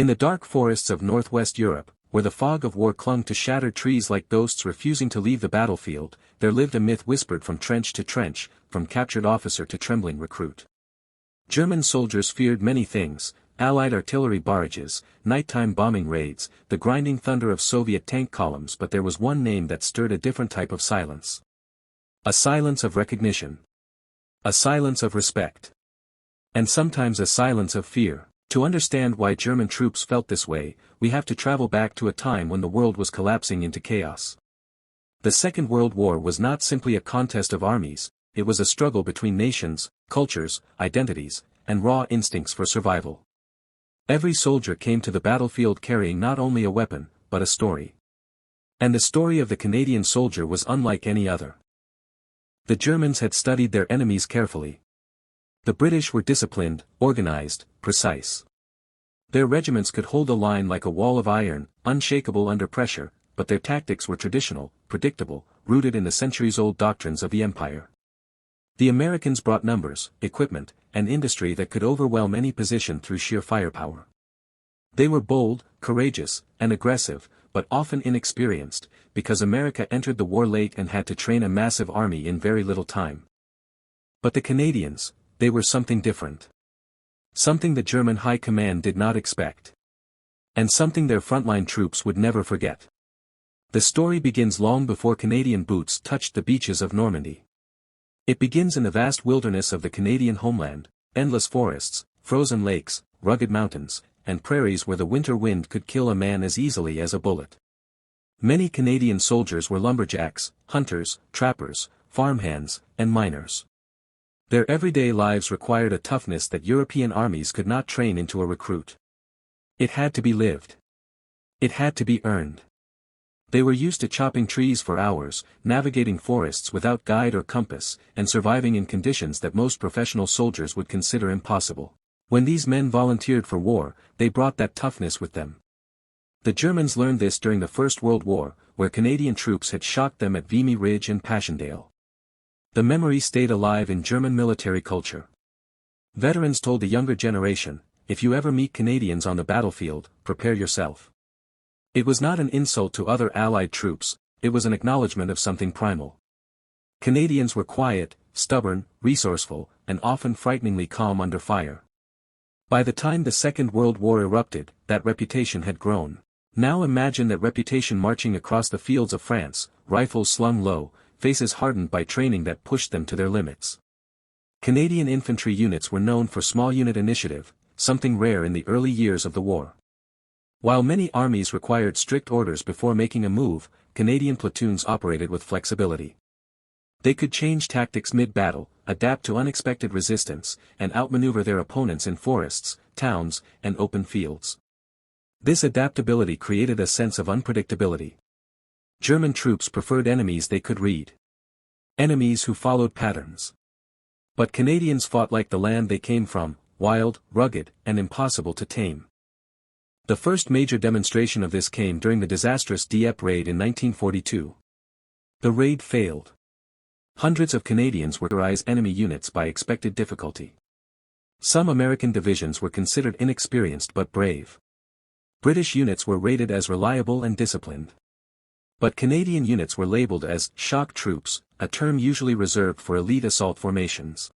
In the dark forests of northwest Europe, where the fog of war clung to shattered trees like ghosts refusing to leave the battlefield, there lived a myth whispered from trench to trench, from captured officer to trembling recruit. German soldiers feared many things: Allied artillery barrages, nighttime bombing raids, the grinding thunder of Soviet tank columns, but there was one name that stirred a different type of silence. A silence of recognition. A silence of respect. And sometimes a silence of fear. To understand why German troops felt this way, we have to travel back to a time when the world was collapsing into chaos. The Second World War was not simply a contest of armies, it was a struggle between nations, cultures, identities, and raw instincts for survival. Every soldier came to the battlefield carrying not only a weapon, but a story. And the story of the Canadian soldier was unlike any other. The Germans had studied their enemies carefully. The British were disciplined, organized, precise. Their regiments could hold a line like a wall of iron, unshakable under pressure, but their tactics were traditional, predictable, rooted in the centuries-old doctrines of the empire. The Americans brought numbers, equipment, and industry that could overwhelm any position through sheer firepower. They were bold, courageous, and aggressive, but often inexperienced, because America entered the war late and had to train a massive army in very little time. But the Canadians, they were something different. Something the German high command did not expect. And something their frontline troops would never forget. The story begins long before Canadian boots touched the beaches of Normandy. It begins in the vast wilderness of the Canadian homeland, endless forests, frozen lakes, rugged mountains, and prairies where the winter wind could kill a man as easily as a bullet. Many Canadian soldiers were lumberjacks, hunters, trappers, farmhands, and miners. Their everyday lives required a toughness that European armies could not train into a recruit. It had to be lived. It had to be earned. They were used to chopping trees for hours, navigating forests without guide or compass, and surviving in conditions that most professional soldiers would consider impossible. When these men volunteered for war, they brought that toughness with them. The Germans learned this during the First World War, where Canadian troops had shocked them at Vimy Ridge and Passchendaele. The memory stayed alive in German military culture. Veterans told the younger generation, if you ever meet Canadians on the battlefield, prepare yourself. It was not an insult to other Allied troops, it was an acknowledgement of something primal. Canadians were quiet, stubborn, resourceful, and often frighteningly calm under fire. By the time the Second World War erupted, that reputation had grown. Now imagine that reputation marching across the fields of France, rifles slung low, faces hardened by training that pushed them to their limits. Canadian infantry units were known for small unit initiative, something rare in the early years of the war. While many armies required strict orders before making a move, Canadian platoons operated with flexibility. They could change tactics mid-battle, adapt to unexpected resistance, and outmaneuver their opponents in forests, towns, and open fields. This adaptability created a sense of unpredictability. German troops preferred enemies they could read. Enemies who followed patterns. But Canadians fought like the land they came from, wild, rugged, and impossible to tame. The first major demonstration of this came during the disastrous Dieppe raid in 1942. The raid failed. Hundreds of Canadians were terrorized enemy units by expected difficulty. Some American divisions were considered inexperienced but brave. British units were rated as reliable and disciplined. But Canadian units were labeled as shock troops, a term usually reserved for elite assault formations.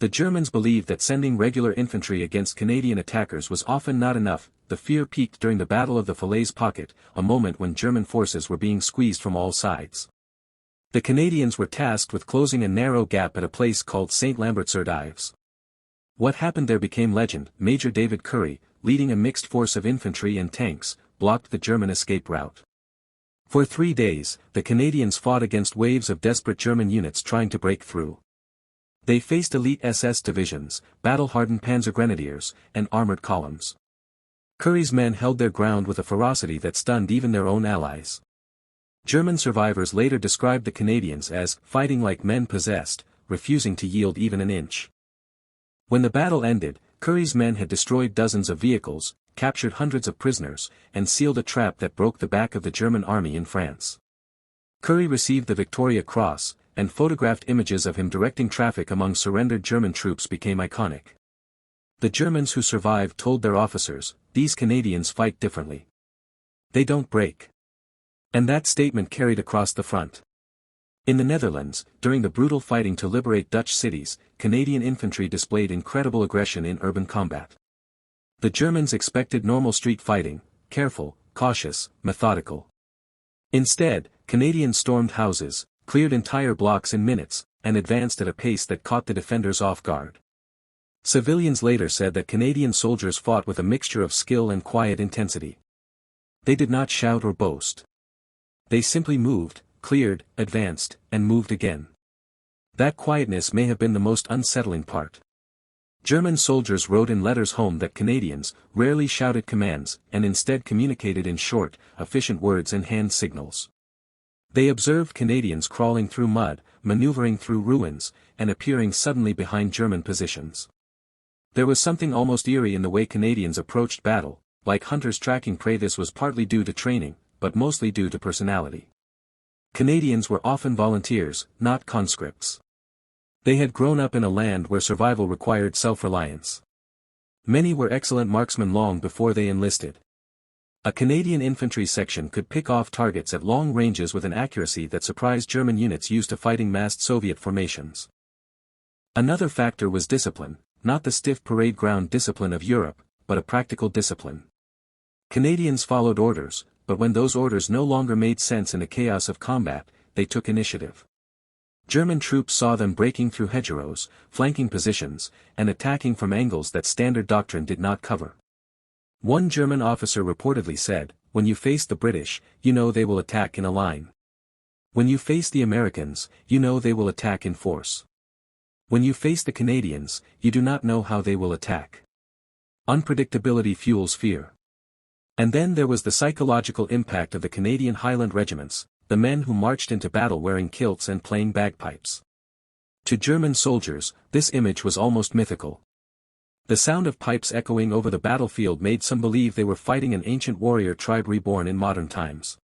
The Germans believed that sending regular infantry against Canadian attackers was often not enough. The fear peaked during the Battle of the Falaise Pocket, a moment when German forces were being squeezed from all sides. The Canadians were tasked with closing a narrow gap at a place called St. Lambert-sur-Dives. What happened there became legend. Major David Currie, leading a mixed force of infantry and tanks, blocked the German escape route. For 3 days, the Canadians fought against waves of desperate German units trying to break through. They faced elite SS divisions, battle-hardened panzergrenadiers, and armored columns. Currie's men held their ground with a ferocity that stunned even their own allies. German survivors later described the Canadians as fighting like men possessed, refusing to yield even an inch. When the battle ended, Currie's men had destroyed dozens of vehicles, captured hundreds of prisoners, and sealed a trap that broke the back of the German army in France. Currie received the Victoria Cross, and photographed images of him directing traffic among surrendered German troops became iconic. The Germans who survived told their officers, "These Canadians fight differently. They don't break." And that statement carried across the front. In the Netherlands, during the brutal fighting to liberate Dutch cities, Canadian infantry displayed incredible aggression in urban combat. The Germans expected normal street fighting, careful, cautious, methodical. Instead, Canadians stormed houses, cleared entire blocks in minutes, and advanced at a pace that caught the defenders off guard. Civilians later said that Canadian soldiers fought with a mixture of skill and quiet intensity. They did not shout or boast. They simply moved, cleared, advanced, and moved again. That quietness may have been the most unsettling part. German soldiers wrote in letters home that Canadians rarely shouted commands and instead communicated in short, efficient words and hand signals. They observed Canadians crawling through mud, maneuvering through ruins, and appearing suddenly behind German positions. There was something almost eerie in the way Canadians approached battle, like hunters tracking prey. This was partly due to training, but mostly due to personality. Canadians were often volunteers, not conscripts. They had grown up in a land where survival required self-reliance. Many were excellent marksmen long before they enlisted. A Canadian infantry section could pick off targets at long ranges with an accuracy that surprised German units used to fighting massed Soviet formations. Another factor was discipline, not the stiff parade ground discipline of Europe, but a practical discipline. Canadians followed orders, but when those orders no longer made sense in the chaos of combat, they took initiative. German troops saw them breaking through hedgerows, flanking positions, and attacking from angles that standard doctrine did not cover. One German officer reportedly said, "When you face the British, you know they will attack in a line. When you face the Americans, you know they will attack in force. When you face the Canadians, you do not know how they will attack." Unpredictability fuels fear. And then there was the psychological impact of the Canadian Highland regiments, the men who marched into battle wearing kilts and playing bagpipes. To German soldiers, this image was almost mythical. The sound of pipes echoing over the battlefield made some believe they were fighting an ancient warrior tribe reborn in modern times.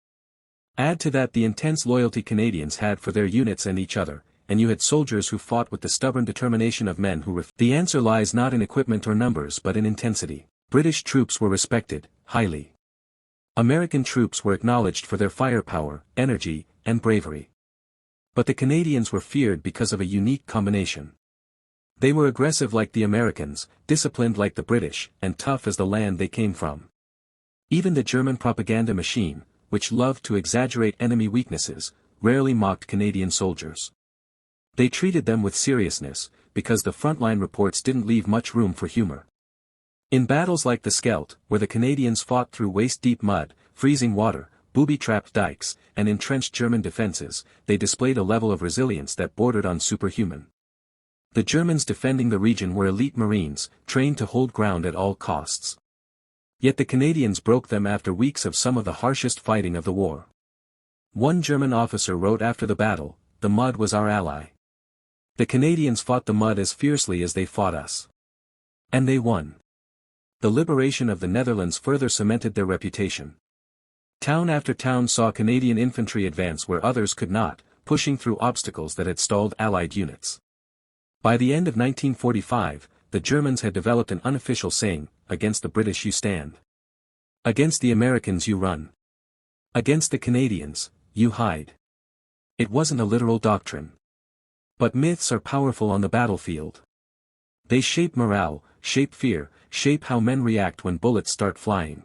Add to that the intense loyalty Canadians had for their units and each other, and you had soldiers who fought with the stubborn determination of men who The answer lies not in equipment or numbers but in intensity. British troops were respected, highly. American troops were acknowledged for their firepower, energy, and bravery. But the Canadians were feared because of a unique combination. They were aggressive like the Americans, disciplined like the British, and tough as the land they came from. Even the German propaganda machine, which loved to exaggerate enemy weaknesses, rarely mocked Canadian soldiers. They treated them with seriousness, because the frontline reports didn't leave much room for humor. In battles like the Scheldt, where the Canadians fought through waist-deep mud, freezing water, booby-trapped dikes, and entrenched German defenses, they displayed a level of resilience that bordered on superhuman. The Germans defending the region were elite Marines, trained to hold ground at all costs. Yet the Canadians broke them after weeks of some of the harshest fighting of the war. One German officer wrote after the battle, "The mud was our ally. The Canadians fought the mud as fiercely as they fought us. And they won." The liberation of the Netherlands further cemented their reputation. Town after town saw Canadian infantry advance where others could not, pushing through obstacles that had stalled Allied units. By the end of 1945, the Germans had developed an unofficial saying, "Against the British you stand. Against the Americans you run. Against the Canadians, you hide." It wasn't a literal doctrine. But myths are powerful on the battlefield. They shape morale, shape fear, shape how men react when bullets start flying.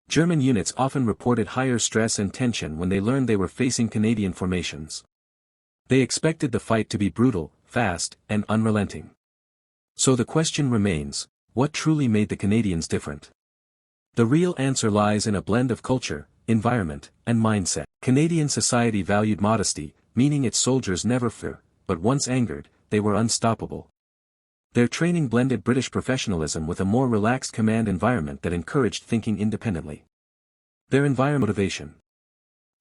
German units often reported higher stress and tension when they learned they were facing Canadian formations. They expected the fight to be brutal, fast, and unrelenting. So the question remains, what truly made the Canadians different? The real answer lies in a blend of culture, environment, and mindset. Canadian society valued modesty, meaning its soldiers never fear, but once angered, they were unstoppable. Their training blended British professionalism with a more relaxed command environment that encouraged thinking independently. Their environment motivation.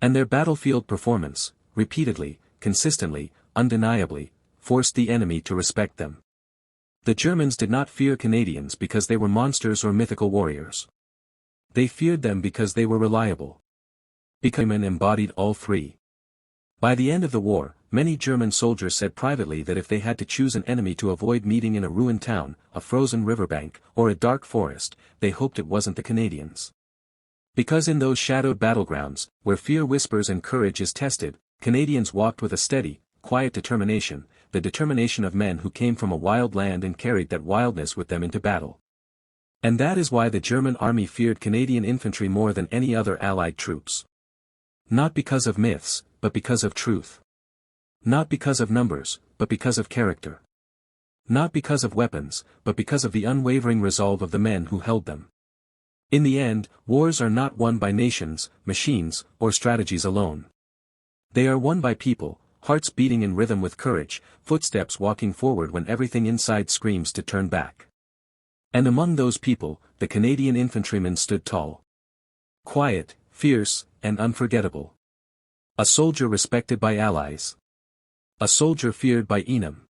And their battlefield performance, repeatedly, consistently, undeniably, forced the enemy to respect them. The Germans did not fear Canadians because they were monsters or mythical warriors. They feared them because they were reliable. Because men embodied all three. By the end of the war, many German soldiers said privately that if they had to choose an enemy to avoid meeting in a ruined town, a frozen riverbank, or a dark forest, they hoped it wasn't the Canadians. Because in those shadowed battlegrounds, where fear whispers and courage is tested, Canadians walked with a steady, quiet determination, the determination of men who came from a wild land and carried that wildness with them into battle. And that is why the German army feared Canadian infantry more than any other Allied troops. Not because of myths, but because of truth. Not because of numbers, but because of character. Not because of weapons, but because of the unwavering resolve of the men who held them. In the end, wars are not won by nations, machines, or strategies alone. They are won by people, hearts beating in rhythm with courage, footsteps walking forward when everything inside screams to turn back. And among those people, the Canadian infantryman stood tall. Quiet, fierce, and unforgettable. A soldier respected by allies. A soldier feared by enemy.